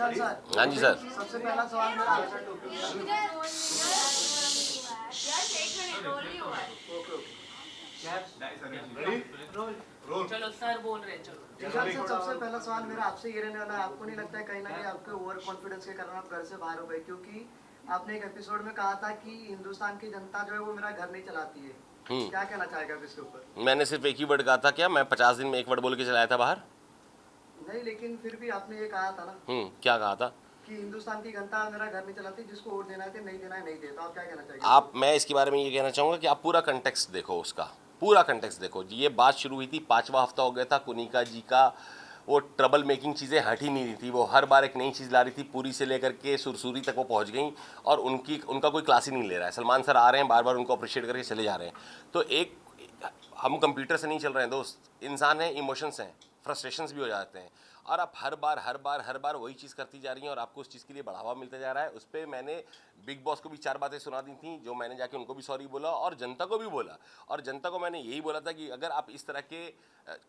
विशाल sir. हाँ जी sir. सबसे पहला सवाल मेरा चलो सर बोल रहे हैं, चलो विशाल सर, सबसे पहला सवाल मेरा आपसे ये रहने वाला है, आपको नहीं लगता है कहीं ना कहीं आपके ओवर कॉन्फिडेंस के कारण आप घर से बाहर हो गए? क्योंकि आपने एक एपिसोड में कहा था कि हिंदुस्तान की जनता जो है वो मेरा घर नहीं चलाती है। क्या कहना चाहेगा आप इसके ऊपर? मैंने सिर्फ एक ही वर्ड कहा था क्या? मैं 50 दिन में एक वर्ड बोल के चलाया था बाहर? नहीं, लेकिन फिर भी आपने ये कहा था ना क्या कहा था? कि हिंदुस्तान की जनता मेरा घर नहीं चलाती, जिसको वोट देना है नहीं देना है नहीं दे। तो आप क्या कहना चाहेंगे? आप, मैं इसके बारे में ये कहना चाहूँगा कि आप पूरा कंटेक्स्ट देखो, उसका पूरा कंटेक्स्ट देखो। ये बात शुरू हुई थी, 5वां हफ्ता हो गया था, कुनिका जी का वो ट्रबल मेकिंग चीज़ें हट ही नहीं रही थी। वो हर बार एक नई चीज़ ला रही थी, पूरी से लेकर के सुरसुरी तक वो पहुंच गई और उनका कोई क्लास ही नहीं ले रहा है। सलमान सर आ रहे हैं, बार बार उनको अप्रिशिएट करके चले जा रहे हैं। तो एक, हम कंप्यूटर से नहीं चल रहे हैं दोस्त, इंसान हैं, इमोशंस हैं, फ्रस्ट्रेशंस भी हो जाते हैं। और आप हर बार वही चीज़ करती जा रही हैं और आपको उस चीज़ के लिए बढ़ावा मिलता जा रहा है। उस पर मैंने बिग बॉस को भी 4 बातें सुना दी थी, जो मैंने जाके उनको भी सॉरी बोला और जनता को भी बोला। और जनता को मैंने यही बोला था कि अगर आप इस तरह के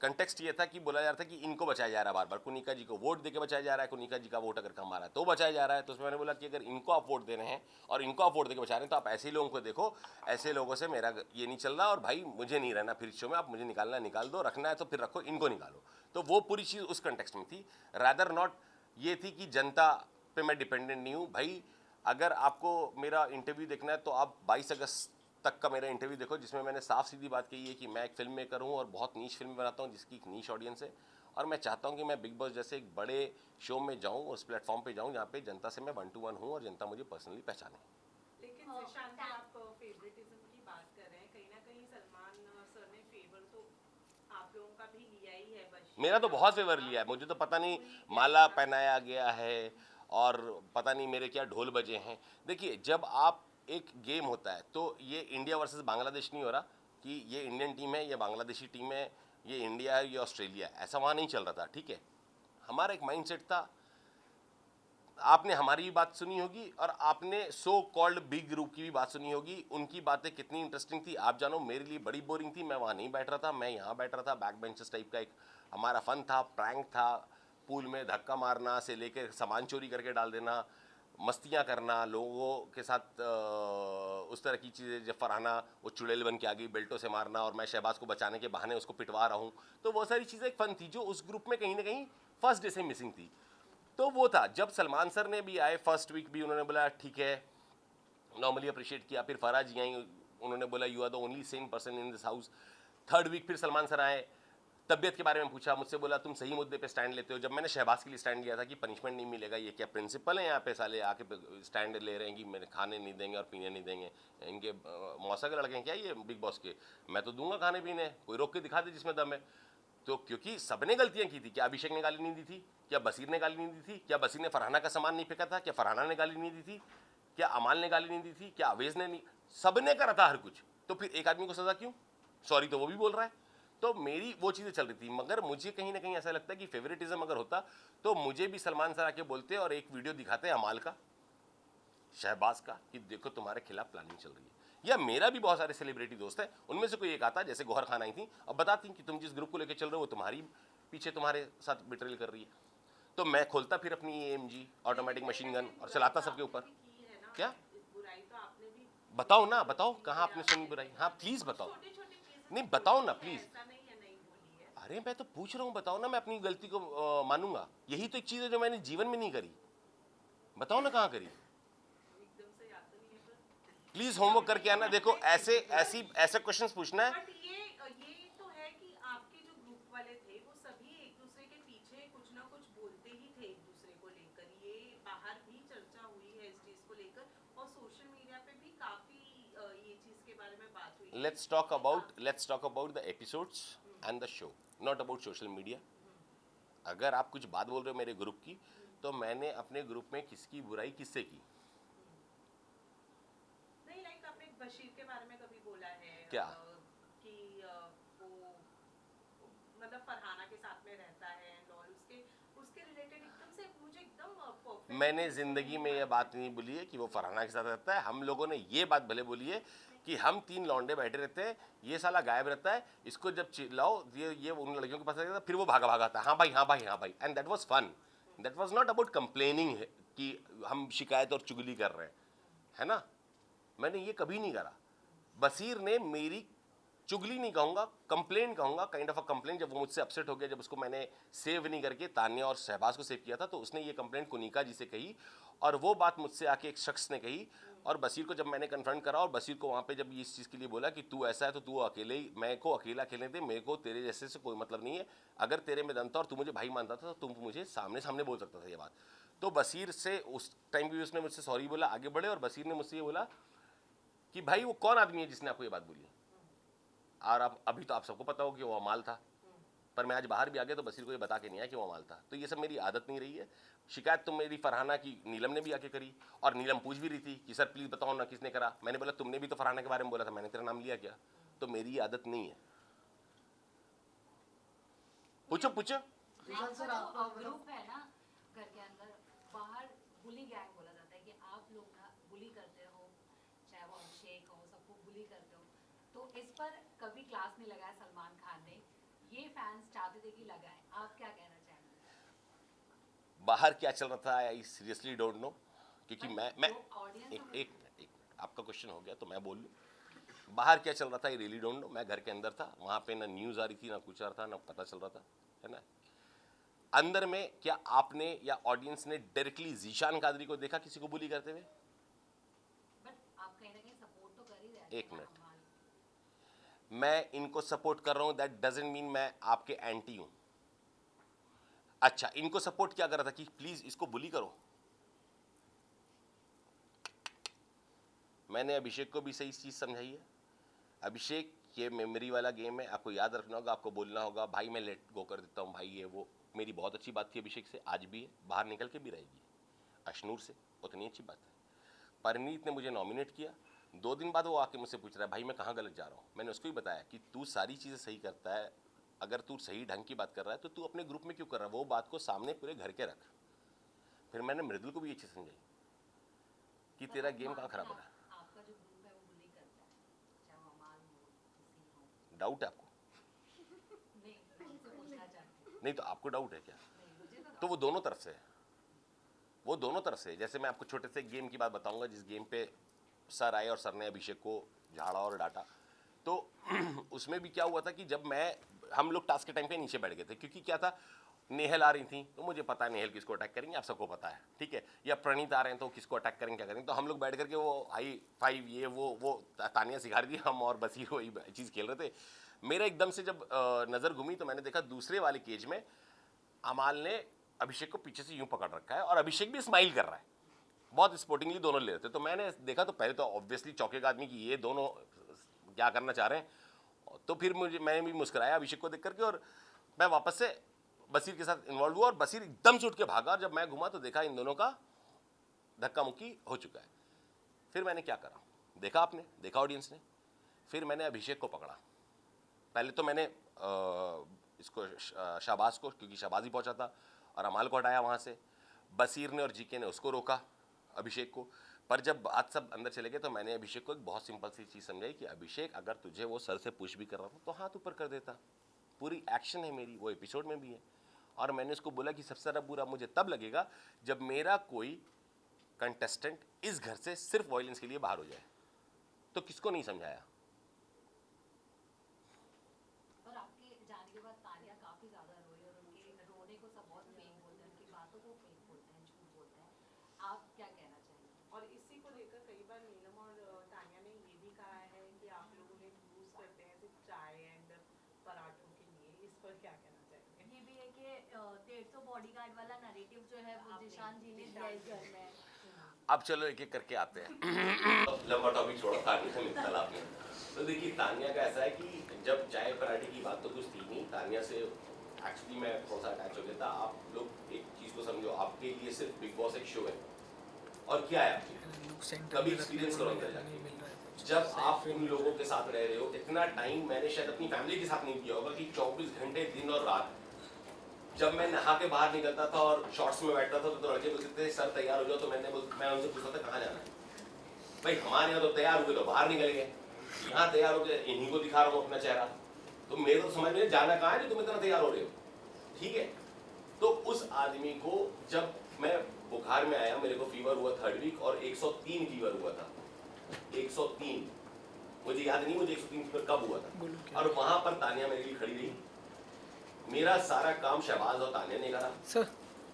कंटेक्स्ट ये था कि बोला जा रहा था कि इनको बचाया जा रहा है, बार बार कुनिका जी को वोट देके बचाया जा रहा है, कुनिका जी का वोट अगर कम आ रहा है तो बचाया जा रहा है। तो उसमें मैंने बोला कि अगर इनको आप वोट दे रहे हैं और इनको आप वोट देके बचा रहे हैं तो आप ऐसे लोगों को देखो, ऐसे लोगों से मेरा ये नहीं चल रहा और भाई मुझे नहीं रहना फिर शो में, आप मुझे निकालना निकाल दो, रखना है तो फिर रखो, इनको निकालो। तो वो पूरी चीज़ उस कंटेक्स्ट में थी, रादर नॉट ये थी कि जनता पे मैं डिपेंडेंट नहीं हूँ। भाई अगर आपको मेरा इंटरव्यू देखना है तो आप 22 अगस्त तक का मेरा इंटरव्यू देखो, जिसमें मैंने साफ सीधी बात कही है कि मैं एक फिल्म मेकर हूँ और बहुत नीश फिल्म बनाता हूँ जिसकी एक नीश ऑडियंस है। और मैं चाहता हूँ कि मैं बिग बॉस जैसे एक बड़े शो में जाऊँ, उस प्लेटफॉर्म पे जाऊँ जहाँ पे जनता से मैं 1 to 1 हूँ और जनता मुझे पर्सनली पहचाने। लेकिन जिशान जी, आप फेवरेटिज्म की बात कर रहे हैं, कहीं ना कहीं सलमान सर ने फेवर तो आप लोगों का भी लिया ही है। बशीर मेरा तो बहुत फेवर लिया है, मुझे तो पता नहीं माला पहनाया गया है और पता नहीं मेरे क्या ढोल बजे हैं। देखिए, जब आप एक गेम होता है तो ये इंडिया वर्सेस बांग्लादेश नहीं हो रहा कि ये इंडियन टीम है, ये बांग्लादेशी टीम है, ये इंडिया है, ये ऑस्ट्रेलिया है, ऐसा वहाँ नहीं चल रहा था। ठीक है, हमारा एक माइंडसेट था। आपने हमारी भी बात सुनी होगी और आपने सो कॉल्ड बिग ग्रुप की भी बात सुनी होगी। उनकी बातें कितनी इंटरेस्टिंग थी आप जानो, मेरे लिए बड़ी बोरिंग थी। मैं वहाँ नहीं बैठ रहा था, मैं यहाँ बैठ रहा था। बैक बेंचेस टाइप का एक हमारा फन था, प्रैंक था, पूल में धक्का मारना से लेकर सामान चोरी करके डाल देना, मस्तियाँ करना लोगों के साथ, उस तरह की चीज़ें। जब फरहाना वो चुड़ैल बन के आ गई, बेल्टों से मारना, और मैं शहबाज को बचाने के बहाने उसको पिटवा रहा हूँ। तो वो सारी चीज़ें एक फन थी जो उस ग्रुप में कहीं ना कहीं फर्स्ट डे से मिसिंग थी। तो वो था, जब सलमान सर ने भी आए फर्स्ट वीक भी उन्होंने बोला ठीक है, नॉर्मली अप्रिशिएट किया। फिर फराज जी आई, उन्होंने बोला you are the only same person in this house. Third week फिर सलमान सर आए, तबियत के बारे में पूछा मुझसे, बोला तुम सही मुद्दे पे स्टैंड लेते हो। जब मैंने शहबाज के लिए स्टैंड लिया था कि पनिशमेंट नहीं मिलेगा, ये क्या प्रिंसिपल है यहाँ पे, साले आके स्टैंड ले रहे हैं कि मेरे खाने नहीं देंगे और पीने नहीं देंगे, इनके मौसा के लड़के हैं क्या ये बिग बॉस के? मैं तो दूंगा खाने पीने, कोई रोक के दिखा दे जिसमें दम है। तो क्योंकि सबने गलतियां की थी। क्या अभिषेक ने गाली नहीं दी थी? क्या बसीर ने गाली नहीं दी थी? क्या बसीर ने फरहाना का सामान नहीं फेंका था? क्या फरहाना ने गाली नहीं दी थी? क्या अमाल ने गाली नहीं दी थी? क्या अवेज ने नहीं? सबने करा था हर कुछ। तो फिर एक आदमी को सजा क्यों? सॉरी तो वो भी बोल रहा है। तो मेरी वो चीज़ें चल रही थी। मगर मुझे कहीं ना कहीं ऐसा लगता है कि फेवरेटिज्म अगर होता तो मुझे भी सलमान सर आके बोलते और एक वीडियो दिखाते अमाल का, शहबाज का, कि देखो तुम्हारे खिलाफ प्लानिंग चल रही है। या मेरा भी बहुत सारे सेलिब्रिटी दोस्त हैं, उनमें से कोई एक आता, जैसे गौहर खान आई थी, अब बताती कि तुम जिस ग्रुप को लेकर चल रहे हो वो तुम्हारी पीछे तुम्हारे साथ बिट्रेल कर रही है। तो मैं खोलता फिर अपनी AMG ऑटोमेटिक मशीन गन और चलाता सबके ऊपर। क्या बुराई तो आपने भी बताओ ना, बताओ कहाँ आपने सुनी बुराई? हाँ प्लीज़ बताओ। नहीं बताओ ना प्लीज़। ऐसा नहीं है, नहीं बोली है। अरे मैं तो पूछ रहा हूँ, बताओ ना, मैं अपनी गलती को मानूंगा। यही तो एक चीज़ है जो मैंने जीवन में नहीं करी। बताओ ना कहाँ करी। एकदम से याद तो नहीं है पर प्लीज़ होमवर्क करके आना। देखो ऐसे क्वेश्चंस पूछना है। बट ये तो है कि आपके जो ग्रुप वाले थे वो सभी एक दूसरे के पीछे कुछ ना कुछ बोलते ही थे एक दूसरे को लेकर। ये बाहर भी चर्चा हुई है इस चीज को लेकर और सोशल मीडिया पे भी काफी ये चीज के बारे में बात हुई है। let's talk about the episodes and the show, not about social media. अगर आप कुछ बात बोल रहे हो मेरे ग्रुप की, तो मैंने अपने ग्रुप में किसकी बुराई किससे की? नहीं, लाइक आपने बशीर के बारे में कभी बोला है क्या? कि वो मतलब फरहाना के साथ में रहता है और उसके रिलेटेड एकदम से मुझे एकदम परफेक्ट। मैंने ज़िंदगी में ये बात नहीं बोली है कि वो फरहाना के साथ रहता है। हम लोगों ने ये बात भले बोली है कि हम 3 लौंडे बैठे रहते हैं, ये साला गायब रहता है, इसको जब चिल्लाओ ये उन लड़कियों के पास रहता है, फिर वो भागा भागा आता है, हाँ भाई हाँ भाई हाँ भाई, and that was fun. That was not about complaining कि हम शिकायत और चुगली कर रहे हैं, है ना। मैंने ये कभी नहीं करा। बसीर ने मेरी चुगली नहीं कहूँगा, कंप्लेन कहूँगा, काइंड ऑफ अ कंप्लेन। जब वो मुझसे अपसेट हो गया, जब उसको मैंने सेव नहीं करके तान्या और शहबाज को सेव किया था, तो उसने ये कंप्लेंट कुनिका जी से कही और वो बात मुझसे आके एक शख्स ने कही। और बसीर को जब मैंने कन्फ्रंट करा और बसीर को वहाँ पे जब इस चीज़ के लिए बोला कि तू ऐसा है तो तू अकेले ही, मैं को अकेला खेलने दे, मेरे को तेरे जैसे से कोई मतलब नहीं है, अगर तेरे में दम था और तू मुझे भाई मानता था तो तुम मुझे सामने सामने बोल सकता था ये बात। तो बसीर से उस टाइम भी उसने मुझसे सॉरी बोला, आगे बढ़े, और बसीर ने मुझसे ये बोला कि भाई वो कौन आदमी है जिसने आपको ये बात बोली। और अब अभी तो आप सबको पता हो कि वो अमाल था, पर मैं आज बाहर भी आ गया तो बसीर को ये बता के नहीं आया कि वो अमाल था। तो ये सब मेरी आदत नहीं रही है। शिकायत तो मेरी फरहाना की नीलम ने भी आके करी, और नीलम पूछ भी रही थी कि सर प्लीज़ बताओ ना किसने करा। मैंने बोला तुमने भी तो फरहाना के बारे में बोला था, मैंने तेरा नाम लिया क्या। तो मेरी आदत नहीं है। पूछो पूछो। जीशान सर आपका ग्रुप है ना घर के अंदर, बाहर बुली गैंग बोला जाता है कि आप लोग ना बुली करते हो, चाहे वो अभिषेक हो, सबको बुली करते हो। तो इस पर कभी क्लास नहीं लगाया सलमान खान ने, ये फैंस चाहते थे कि लगाए, आप क्या कहना चाहेंगे? बाहर क्या चल रहा था आई सीरियसली डोंट नो, क्योंकि मैं ऑडियंस एक मिनट, आपका क्वेश्चन हो गया तो मैं बोल लूँ। बाहर क्या चल रहा था आई रियली डोंट नो। मैं घर के अंदर था, वहाँ पे ना न्यूज़ आ रही थी, ना कुछ आ रहा था, ना पता चल रहा था, है ना। अंदर में क्या आपने या ऑडियंस ने डायरेक्टली जीशान कादरी को देखा किसी को बुली करते हुए? बट आप कहीं ना कहीं सपोर्ट तो कर ही रहे हैं। एक मिनट, मैं इनको सपोर्ट कर रहा हूँ, दैट डजंट मीन मैं आपके एंटी हूँ। अच्छा, इनको सपोर्ट क्या कर रहा था कि प्लीज इसको बुली करो। मैंने अभिषेक को भी सही चीज समझाई है। अभिषेक, ये मेमोरी वाला गेम है, आपको याद रखना होगा, आपको बोलना होगा भाई मैं लेट गो कर देता हूँ भाई, ये वो। मेरी बहुत अच्छी बात थी अभिषेक से, आज भी है, बाहर निकल के भी रहेगी। अशनूर से उतनी अच्छी बात है। परनीत ने मुझे नॉमिनेट किया, 2 दिन बाद वो आके मुझसे पूछ रहा है भाई मैं कहाँ गलत जा रहा हूँ। मैंने उसको ही बताया कि तू सारी चीज़ें सही करता है, अगर तू सही ढंग की बात कर रहा है तो तू अपने ग्रुप में क्यों कर रहा है, वो बात को सामने पूरे घर के रख। फिर मैंने मृदुल को भी ये चीज़ समझाई कि तेरा गेम कहाँ खराब हो रहा है। आपका जो ग्रुप है वो बुली करता है, चाहे वो अमाल हो, किसी हो। डाउट है आपको? नहीं, मैं उनसे पूछना चाहती हूँ। नहीं तो आपको डाउट है क्या? नहीं, मुझे तो वो दोनों तरफ से है, वो दोनों तरफ से। जैसे मैं आपको छोटे से गेम की बात बताऊंगा, जिस गेम पे सर आए और सर ने अभिषेक को झाड़ा और डांटा। तो उसमें भी क्या हुआ था कि जब हम लोग टास्क के टाइम पे नीचे बैठ गए थे, क्योंकि क्या था, नेहल आ रही थी तो मुझे पता है नेहल किसको अटैक करेंगे, आप सबको पता है, ठीक है, या प्रणीत आ रहे हैं तो किसको अटैक करेंगे, क्या करेंगे। तो हम लोग बैठ करके वो हाई फाइव ये वो तानिया सिखा रही थी, हम और बसीर वही चीज़ खेल रहे थे। मेरा एकदम से जब नज़र घूमी तो मैंने देखा दूसरे वाले केज में अमाल ने अभिषेक को पीछे से यूं पकड़ रखा है और अभिषेक भी स्माइल कर रहा है, बहुत स्पोर्टिंगली दोनों ले रहे थे। तो मैंने देखा तो पहले तो ऑब्वियसली चौंकेगा आदमी कि ये दोनों क्या करना चाह रहे हैं। तो फिर मैंने भी मुस्कुराया अभिषेक को देख करके, और मैं वापस से बसीर के साथ इन्वॉल्व हुआ और बसीर एकदम से उठ के भागा, और जब मैं घुमा तो देखा इन दोनों का धक्का मुक्की हो चुका है। फिर मैंने क्या करा, देखा आपने, देखा ऑडियंस ने, फिर मैंने अभिषेक को पकड़ा। पहले तो मैंने इसको शाहबाज को, क्योंकि शाहबाज ही पहुंचा था, और अमाल को हटाया वहाँ से। बसीर ने और जीके ने उसको रोका, अभिषेक को। पर जब बात सब अंदर चले गए तो मैंने अभिषेक को एक बहुत सिंपल सी चीज़ समझाई कि अभिषेक अगर तुझे वो सर से पुश भी कर रहा था तो हाथ ऊपर कर देता, पूरी एक्शन है मेरी, वो एपिसोड में भी है। और मैंने उसको बोला कि सबसे ज़्यादा बुरा मुझे तब लगेगा जब मेरा कोई कंटेस्टेंट इस घर से सिर्फ वॉयलेंस के लिए बाहर हो जाए। तो किसको नहीं समझाया। और आपके जाने के बाद तानिया काफी ज्यादा रोई, और उनके रोने को सब बहुत फेक बोलते हैं, उनकी बातों को फेक बोलते हैं, झूठ बोलते हैं। आप क्या कहना चाहेंगे? और इसी को लेकर कई बार नीलम और तानिया ने ये भी कहा है कि आप लोग उन्हें यूज करते हैं सिर्फ चाय एंड पराठों के लिए, इस पर क्या कहना चाहेंगे? ये भी है कि 150 बॉडीगार्ड वाला नैरेटिव जो है वो जिशान जी ने दिया इस घर में। अब चलो एक एक करके आते हैं। लंबा टॉपिक छोड़ा तानिया से निकला आपने। तो देखिए तानिया का ऐसा है कि जब चाय पराठे की बात तो कुछ थी नहीं, तानिया से एक्चुअली मैं थोड़ा सा अटैच हो गया था। आप लोग एक चीज़ को समझो, आपके लिए सिर्फ बिग बॉस एक शो है, और क्या है आपके, कभी एक्सपीरियंस करो अंदर जाके। जब आप उन लोगों के साथ रह रहे हो, इतना टाइम मैंने शायद अपनी फैमिली के साथ नहीं किया होगा कि 24 घंटे दिन और रात। जब मैं नहा के बाहर निकलता था और शॉर्ट्स में बैठता था तो लड़के बोलते थे सर तैयार हो जाओ, तो मैं उनसे पूछता था कहाँ जाना है। भाई हमारे यहाँ तो तैयार हो गए तो बाहर निकल गए, यहाँ तैयार हो गए इन्हीं को दिखा रहा हूँ अपना चेहरा। तो मेरे तो समझ में जाना कहाँ है जो तुम इतना तैयार हो रहे हो, ठीक है। तो उस आदमी को जब मैं बुखार में आया, मेरे को फीवर हुआ 3rd वीक और 103 फीवर हुआ था, 103, मुझे याद नहीं मुझे 103 फीवर कब हुआ था, और वहां पर तानिया मेरे लिए खड़ी रही। मेरा सारा काम शहबाज और तानिया ने करा। सर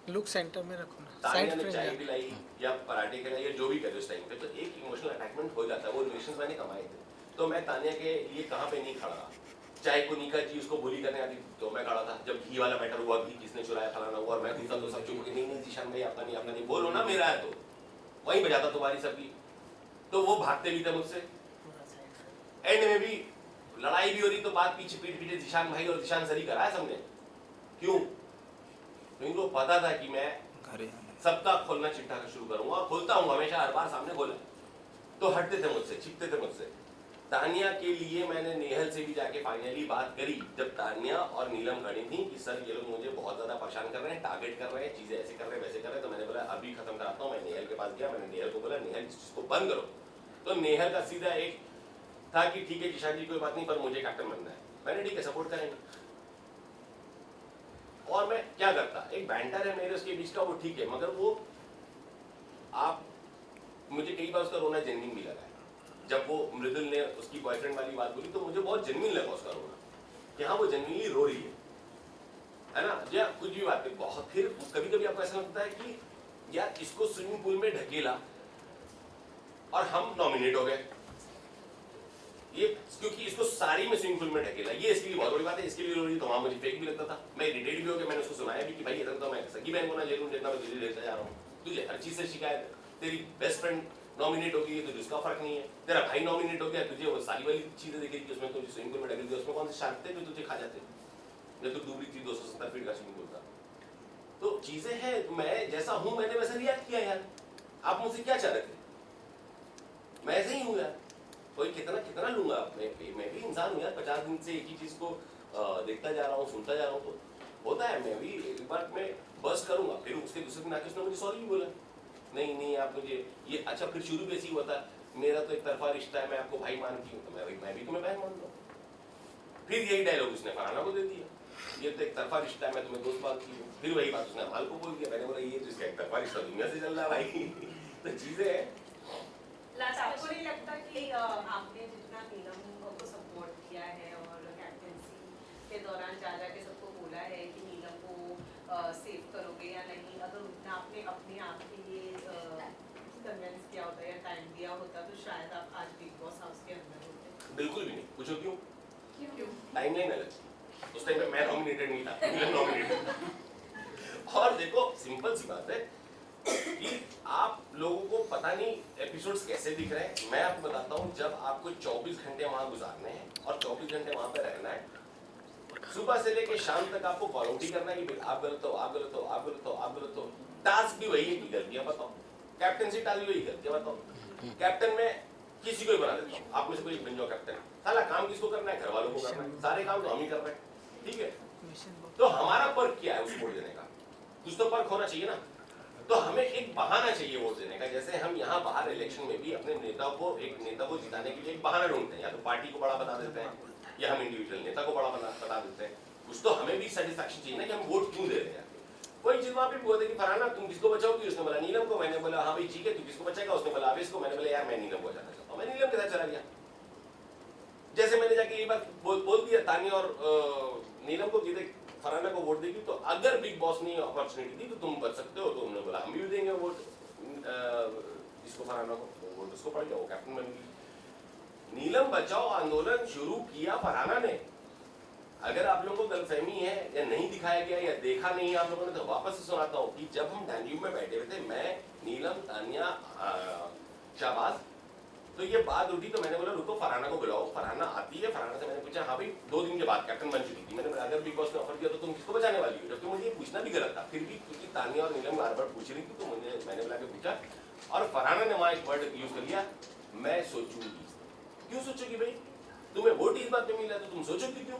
लुक सेंटर में रखो ना, तानिया साइड ने पे चाय पिलाई या पराठे खिलाए या जो भी करे उस टाइम पे, तो एक इमोशनल अटैचमेंट हो जाता है। वो रिलेशंस मैंने कमाए थे, तो मैं तानिया के लिए कहाँ पे नहीं खड़ा रहा। चाहे को निका जी उसको बोली करने आती तो मैं खड़ा था। जब घी वाला मैटर हुआ, घी किसने चुराया फलाना हुआ, और मैं पूछता तो सब चुप के नहीं जीशान भाई आपका नहीं बोलो ना, मेरा है तो वहीं बजाता तुम्हारी सबकी। तो वो भागते भी थे मुझसे, एंड में भी लड़ाई भी हो रही तो बात पीछे पीछे जीशान भाई और जीशान सर ही कराया सबने। क्यों? तो इनको पता था कि मैं सबका खोलना चिट्ठा शुरू करूंगा, और खोलता हूँ हमेशा, हर बार सामने खोला। तो हटते थे मुझसे, छिपते थे मुझसे। तानिया के लिए मैंने नेहल से भी जाके फाइनली बात करी, जब तानिया और नीलम खड़ी थी कि सर ये लोग मुझे बहुत ज्यादा परेशान कर रहे हैं, टारगेट कर रहे हैं, चीजें ऐसे कर रहे हैं वैसे कर रहे हैं। तो मैंने बोला अभी खत्म कराता हूँ। मैं नेहल के पास गया, मैंने नेहल को बोला नेहल इस चीज को बंद करो। तो नेहल का सीधा एक था कि ठीक है जिशान जी कोई बात नहीं, पर मुझे कैप्टन बनना है। मैंने ठीक है सपोर्ट करेंगे। और मैं क्या करता, एक बैंटर है मेरे उसके बीच का, वो ठीक है, मगर वो आप मुझे कई बार उसका रोना जेन्युइन भी लगा है। जब वो मृदुल ने उसकी बॉयफ्रेंड वाली बात बोली तो मुझे बहुत जेन्युइन लगा उसका रोना, कि हाँ वो जेन्युइनली रो रही है ना, या कुछ भी बात है। बहुत फिर कभी कभी आपको ऐसा लगता है कि यार इसको स्विमिंग पूल में ढकेला और हम नॉमिनेट हो गए, ये क्योंकि इसको सारी में स्विमिंग पूल में ढकेला, ये इसके लिए बहुत बड़ी बात है। इसके लिए रो रही तो वहां मुझे फेक भी लगता था, मैं इरिटेट भी हो गया। मैंने उसको सुनाया भी कि भाई इधर तो मैं सगी बहन को ना ले लूं जितना मैं तुझे लेता जा रहा हूँ, तुझे हर चीज से शिकायत है। तेरी बेस्ट फ्रेंड नॉमिनेट हो गई, तुझे उसका फर्क नहीं है। तेरा भाई नॉमिनेट हो गया, तुझे वो सारी वाली चीजें दिख रही कि उसमें तुझे स्विमिंग पूल में ढकेल दिया, उसमें कौन से शार्क थे जो तुझे खा जाते, जब तू डूबी थी 270 फीट का स्विमिंग पूल था। तो चीजें हैं, मैं जैसा हूं मैंने वैसा रिएक्ट किया यार। आप मुझसे क्या चाह रहे थे? मैं ऐसे ही हूं यार, कोई कितना कितना लूंगा। मैं भी इंसान हूं यार, 50 दिन से एक ही चीज को देखता जा रहा हूँ, सुनता जा रहा हूँ, तो होता है। मैं भी एक बार मैं बस करूंगा, फिर उसके दूसरे दिन आके उसने मुझे सॉरी भी बोला, नहीं आप मुझे ये अच्छा। फिर शुरू भी ऐसी हुआ था, मेरा तो एक तरफा रिश्ता है, मैं आपको भाई मानती हूँ, तो मैं भी तुम्हें भाई मान लूँ। फिर यही डायलॉग उसने फरहाना को दे दिया, ये तो एक तरफा रिश्ता है, मैं तुम्हें दोस्त मानती हूँ। फिर वही बात उसने अमाल को बोल दिया। मैंने बोला ये तो इसका एक तरफा रिश्ता दुनिया से चल रहा है भाई। तो चीजें हैं। आपको नहीं लगता कि आपने जितना नीलम को सपोर्ट किया है और कैप्टेंसी के दौरान जा के सबको बोला है कि नीलम को सेव करोगे या नहीं, अगर उतना आपने अपने आप के लिए कन्विंस किया होता या टाइम दिया होता तो शायद आप आज बिग बॉस हाउस के अंदर होते? बिल्कुल भी नहीं। पूछो क्यों? क्यों? टाइमलाइन अलग, उस टाइम पे मैं नॉमिनेटेड नहीं था, नीलम नॉमिनेटेड। और देखो सिंपल सी बात है कि आप लोगों को पता नहीं एपिसोड्स कैसे दिख रहे हैं। मैं आपको बताता हूँ, जब आपको 24 घंटे वहां गुजारने हैं और 24 घंटे वहां पे रहना है, सुबह से लेके शाम तक आपको कॉलोटी करना है कि आप गलत हो, आप गलत हो, आप गलत हो, आप गलत हो। टास्क भी वही है कि गलतियां बताओ, कैप्टनसी टास्क भी वही, गलतियां बताओ। कैप्टन में किसी को ही बना देता हूँ, आप में से कोई बन जाओ कैप्टन। साला काम किसको करना है? घर वालों को करना है, सारे काम तो हम ही कर रहे हैं, ठीक है। तो हमारा पर्क क्या है उस वोट देने का? कुछ तो पर्क होना चाहिए ना। तो हमें एक बहाना चाहिए वोट देने का। जैसे हम यहाँ बाहर इलेक्शन में भी अपने नेता को जिताने के लिए एक बहाना ढूंढते हैं, या तो पार्टी को बड़ा बता देते हैं या हम इंडिविजुअल नेता को बड़ा बता देते हैं। कुछ तो हमें भी सेटिस्फैक्शन चाहिए ना कि हम वोट क्यों दे रहे हैं। कोई चीज वहां पे बोलते कि फरहाना तुम किसको बचाओगी? उसने बोला नीलम को। मैंने बोला हाँ भाई ठीक है, तू किसको बचाएगा? उसने बोला आवेश को। मैंने बोला यार मैं नीलम को बचाना चाहता हूँ, मैं नीलम के साथ चला गया। जैसे मैंने जाके ये बात बोल दिया तानिया और नीलम को कि देख फरहाना को वोट देगी तो अगर बिग बॉस ने अपॉर्चुनिटी दी तो तुम बच सकते हो। तो उन्होंने बोला हम भी देंगे वोट इसको, फरहाना को वोट उसको पड़ गया, वो कैप्टन बन गई। नीलम बचाओ आंदोलन शुरू किया फरहाना ने। अगर आप लोगों को गलतफहमी है या नहीं दिखाया गया या देखा नहीं आप लोगों ने, तो वापस से सुनाता हूँ कि जब हम डाइनिंग में बैठे हुए थे, मैं, नीलम, तानिया, शाहबाज, तो ये बात उठी तो मैंने बोला रुको फरहाना को बुलाओ। फरहाना आती है, फरहाना से मैंने पूछा हाँ भाई 2 दिन के बाद कैप्टन बन चुकी थी। मैंने बोला अगर बिग बॉस ने ऑफर दिया तो तुम किसको बचाने वाली हो? जबकि मुझे ये पूछना भी गलत था, फिर भी क्योंकि तानिया और नीलम बार बार पूछ रही थी तो मैंने बुला के पूछा, और फरहाना ने वहां एक वर्ड यूज कर लिया, मैं सोचूंगी। क्यों सोचोगी भाई? तुम्हें वोट इस बात पे मिला तो तुम सोचोगी क्यों?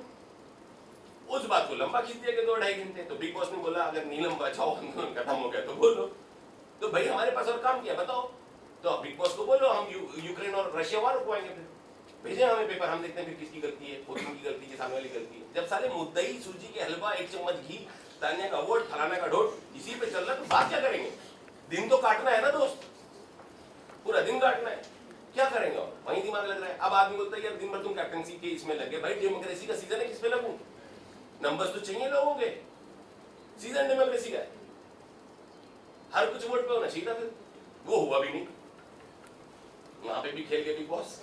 उस बात को लंबा खींच दिया कि 2-2.5 घंटे। तो बिग बॉस ने बोला अगर नीलम बचाओ आंदोलन खत्म हो गया तो बोलो। तो भाई हमारे पास और काम किया बताओ। तो बिग बॉस को बोलो हम यूक्रेन और रशिया वार रुकवाएंगे, फिर भेजे हमें पेपर, हम देखते हैं फिर किसकी गलती है, पुतिन की गलती है, सामने वाली गलती है। जब सारे मुद्दई सूजी के हलवा 1 चम्मच घी तान्या का वोट, फलाना का ढोल, इसी पे चल रहा है, तो बात क्या करेंगे? दिन तो काटना है ना दोस्त, पूरा दिन काटना है, क्या करेंगे? और वहीं दिमाग लग रहा है। अब आदमी बोलता है यार दिन भर तुम कैप्टनसी के इसमें लगे, भाई डेमोक्रेसी का सीजन है, किस पे लगूं? नंबर्स तो चाहिए लोगों के, सीजन डेमोक्रेसी का है, हर कुछ वोट पे होना चाहिए था, फिर वो हुआ भी नहीं, वहां पे भी खेल गए बिग बॉस।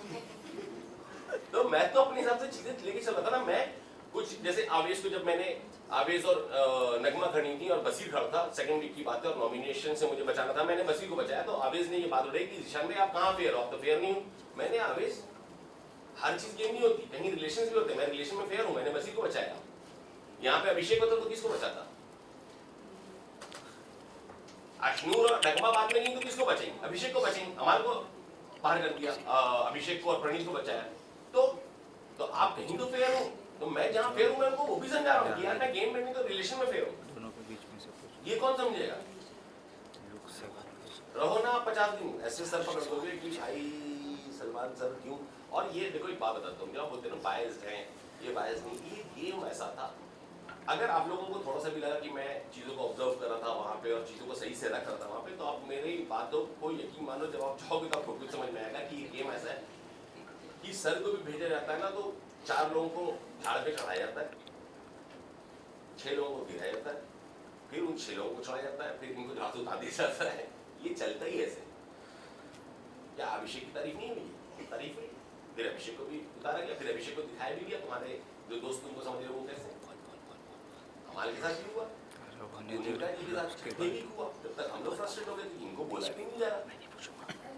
तो मैं तो अपने हिसाब से चीजें लेके चल रहा था ना। मैं कुछ जैसे आवेश को, जब मैंने आवेश और नगमा खड़ी थी और बसीर खड़ा था, सेकंड वीक की बात है और नॉमिनेशन से मुझे बचाना था, मैंने बसीर को बचाया। तो आवेश ने ये बात उठाई कि ईशान भाई आप कहाँ फेयर हो? आप तो फेयर नहीं हो। मैंने आवेश, हर चीज गेम नहीं होती, कहीं रिलेशन भी होते हैं, मैं रिलेशन में फेयर हूँ, मैंने बसीर को बचाया। यहाँ पे अभिषेक होता तो किसको बचाता? अश्नूर और नगमा बाद में नहीं तो किसको बचाएंगे? अभिषेक को बचाएंगे। हमारे को पार कर दिया, अभिषेक को और प्रणीत को बचाया। तो आप कहीं तो फेयर हो, तो मैं जहां फेयर हूं मैं उनको वो भी समझा रहा हूं कि यार मैं गेम में नहीं तो रिलेशन में फेयर हूं। दोनों के बीच में से कुछ ये कौन समझेगा? लुक से बात रहो ना 50 दिन ऐसे सर पकड़ दोगे कि भाई सलमान सर क्यों? और ये देखो एक बात बताता हूँ, जब बोलते हैं ना बायस्ड हैं, ये बायस नहीं, ये गेम ऐसा था। अगर आप लोगों को थोड़ा सा भी लगा कि मैं चीज़ों को ऑब्जर्व कर रहा था वहाँ पे और चीज़ों को सही से रख रहा था वहाँ पे, तो आप मेरी बातों को यकीन मानो, जब आप जाओगे तो आपको कुछ समझ में आएगा कि ये गेम ऐसा है कि सर को भी भेजा जाता है ना, तो 4 लोगों को झाड़ पे चढ़ाया जाता है, 6 लोगों को गिराया जाता है, फिर उन 6 लोगों को चढ़ाया जाता है, फिर इनको झाड़ से उतार दिया जाता है। ये चलता ही ऐसे। क्या अभिषेक की तारीफ नहीं हुई? तारीफ हुई, फिर अभिषेक को भी उतारा गया, फिर अभिषेक को दिखाया भी गया। तुम्हारे जो दोस्त तुमको समझ रहे हो वो कैसे, हमारे के साथ भी हुआ, उनका जी के साथ भी हुआ। जब तक हम लोग फ्रस्ट्रेट हो गए थे, इनको बोला भी नहीं जा रहा।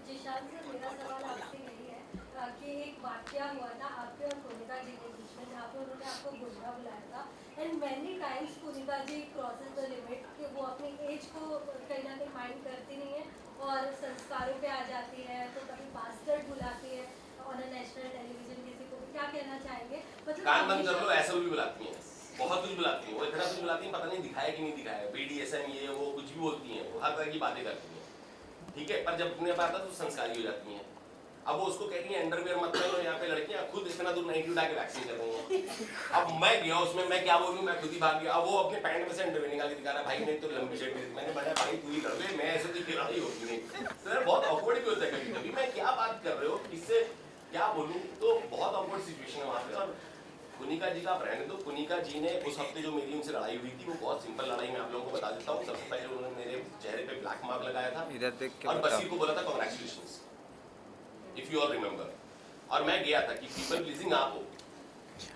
जिशान से मेरा सवाल आपसे यही है कि एक वाकया हुआ था आपके और कोनिका जी के बीच में, जहाँ पे उन्होंने आपको गुंडा बुलाया था, and many times Konika ji crosses the limit कि वो अपनी एज को कहीं ना कहीं माइंड करती नहीं है और संस्कारों पे आ जाती है, तो कभी बास्टर्ड बुलाती है ऑन अ नेशनल टेलीविजन किसी को। क्या कहना चाहेंगे? कान बंद कर लो, ऐसा भी बुलाती हैं, बहुत कुछ बुलाती हैं, वो इतना कुछ बुलाती हैं, पता नहीं दिखाया कि नहीं दिखाया, BDSM ये वो कुछ भी बोलती हैं, वो हर तरह की बातें करती हैं, ठीक है। पर जब अपने पास आता तो संस्कारी हो जाती हैं। अब वो उसको कह रही है अंडरवेयर मत पहनो, यहाँ पे लड़कियां खुद इतना दूर नाइटी उठा के वैक्सीन कर रही हैं। अब मैं गया उसमें, मैं क्या बोलूँ, मैं खुद ही भाग गया। अब वो अपने पैंट में से अंडरवेयर निकाल के दिखा रहा है, भाई नहीं तो लंबी शर्ट में। मैंने बोला भाई तू ही कर ले, मैं ऐसे तो खिलाड़ी होती नहीं। सर बहुत ऑकवर्ड भी होता है कभी कभी, मैं क्या बात कर रहे हो, किससे क्या बोलूँ, तो बहुत ऑकवर्ड सिचुएशन है वहाँ पे। और कुनिका जी का आप रहने दो, कुनिका जी ने उस हफ्ते जो मेरी उनसे लड़ाई हुई थी, वो बहुत सिंपल लड़ाई, मैं आप लोगों को बता देता हूँ। सबसे पहले उन्होंने मेरे चेहरे पे ब्लैक मार्क लगाया था इधर देख के और बताओ। बसीर को बोला था congratulations, if you all remember. और मैं गया था कि पीपल प्लीजिंग आप हो,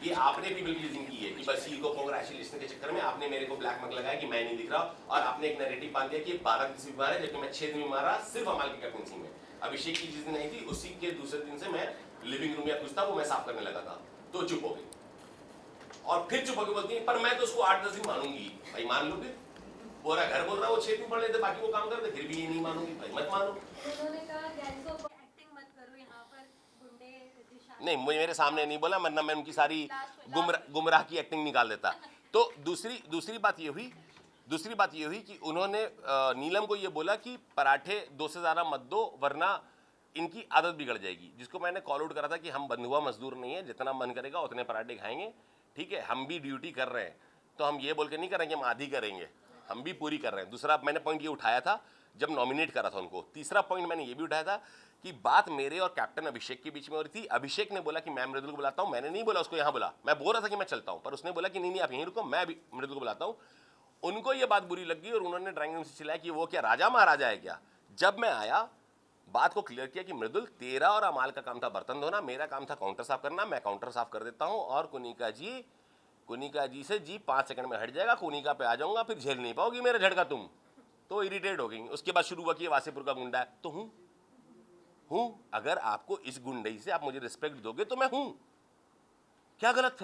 ये आपने पीपल प्लीजिंग की है कि बसीर को कांग्रेचुलेशन के चक्कर में आपने मेरे को ब्लैक मार्क लगाया कि मैं नहीं दिख रहा, और आपने एक नैरेटिव बांध दिया कि 12 दिन से बीमार है, जबकि मैं 6 दिन बीमार रहा सिर्फ अमाल की कैप्टनसी में। अभिषेक की जिस दिन आई थी उसी के दूसरे दिन से मैं लिविंग रूम या कुछ था वो मैं साफ करने लगा था, तो चुप हो गई। और फिर चुप होकर बोलती है पर मैं तो उसको 8-10 दिन मानूंगी। भाई मान लो, फिर पूरा घर बोल रहा है वो 6 दिन पढ़ लेते, बाकी वो काम करते, फिर भी ये नहीं मानूंगी। भाई मत मानो। उन्होंने कहा गैंग्स ऑफ एक्टिंग मत करो यहाँ पर, गुंडे जिशान नहीं, मुझे मेरे सामने नहीं बोला, वरना मैं उनकी सारी गुमराह की एक्टिंग निकाल देता। तो दूसरी बात ये हुई कि उन्होंने नीलम को ये बोला कि पराठे 2 से ज़्यादा मत दो वरना इनकी आदत बिगड़ जाएगी, जिसको मैंने कॉल आउट करा था कि हम बंधुआ मजदूर नहीं है, जितना मन करेगा उतने पराठे खाएंगे, ठीक है। हम भी ड्यूटी कर रहे हैं, तो हम ये बोल के नहीं करेंगे हम आधी करेंगे, हम भी पूरी कर रहे हैं। दूसरा मैंने पॉइंट ये उठाया था जब नॉमिनेट करा था उनको। तीसरा पॉइंट मैंने ये भी उठाया था कि बात मेरे और कैप्टन अभिषेक के बीच में हो रही थी। अभिषेक ने बोला कि मैं मृदुल को बुलाता हूँ, मैंने नहीं बोला उसको यहाँ बुला, मैं बोल रहा था कि मैं चलता हूँ, पर उसने बोला कि नहीं आप यहीं रुको, मैं मृदुल को बुलाता हूँ। उनको ये बात बुरी लगी और उन्होंने ड्राइंग रूम से चिल्लाया कि वो क्या राजा महाराजा है क्या। जब मैं आया बात को क्लियर किया कि मृदुल तेरा और अमाल का काम था बर्तन धोना, मेरा काम था काउंटर साफ करना, मैं काउंटर साफ कर देता हूँ और कुनिका जी से जी 5 सेकंड में हट जाएगा, कुनिका पे आ जाऊंगा, फिर झेल नहीं पाओगी मेरा झटका तुम। तो इरिटेट हो गई। उसके बाद शुरू हुआ कि वासेपुर का गुंडा है, तो हूं। अगर आपको इस गुंडई से आप मुझे रिस्पेक्ट दोगे तो मैं हूं। क्या गलत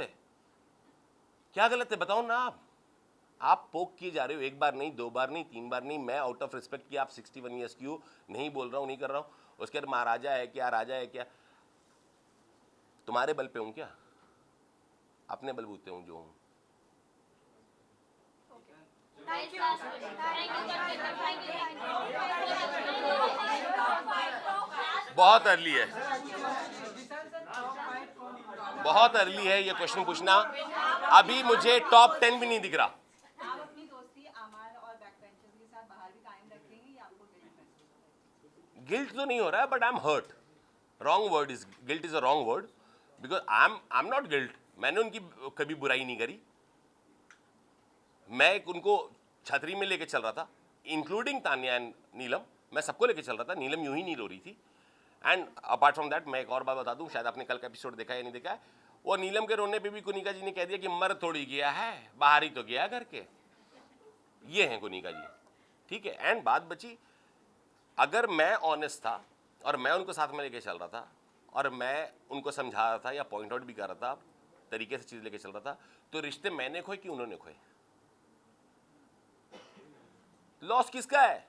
है बताओ ना। आप पोक किए जा रहे हो, 1 बार नहीं, 2 बार नहीं, 3 बार नहीं। मैं आउट ऑफ रिस्पेक्ट कि आप 61 ईयर्स की हो नहीं बोल रहा हूं, नहीं कर रहा हूं। उसके बाद महाराजा है क्या, राजा है क्या, तुम्हारे बल पे हूं क्या, अपने बलबूते हूं जो हूं। बहुत अर्ली है, बहुत अर्ली है ये क्वेश्चन पूछना। अभी मुझे टॉप 10 भी नहीं दिख रहा। गिल्ट तो नहीं हो रहा है, but I am hurt. Wrong word is guilt, is a wrong word, because I am not guilt. मैंने उनकी कभी बुराई नहीं करी. मैं एक उनको छतरी में लेके चल रहा था, इंक्लूडिंग तान्या एंड नीलम. मैं सबको लेके चल रहा था. नीलम यूं ही नहीं रो रही थी. एंड अपार्ट फ्रॉम दैट, मैं एक और बात बता दूं, शायद आपने कल का एपिसोड देखा या नहीं देखा है, वो नीलम के रोने पे भी कुनिका जी ने कह दिया कि मर थोड़ी गया है, बाहर ही तो गया घर के. ये हैं कुनिका जी. ठीक है. एंड बात बची, अगर मैं ऑनेस्ट था और मैं उनको साथ में लेके चल रहा था और मैं उनको समझा रहा था या पॉइंट आउट भी कर रहा था, तरीके से चीज लेके चल रहा था, तो रिश्ते मैंने खोए कि उन्होंने खोए? लॉस किसका है?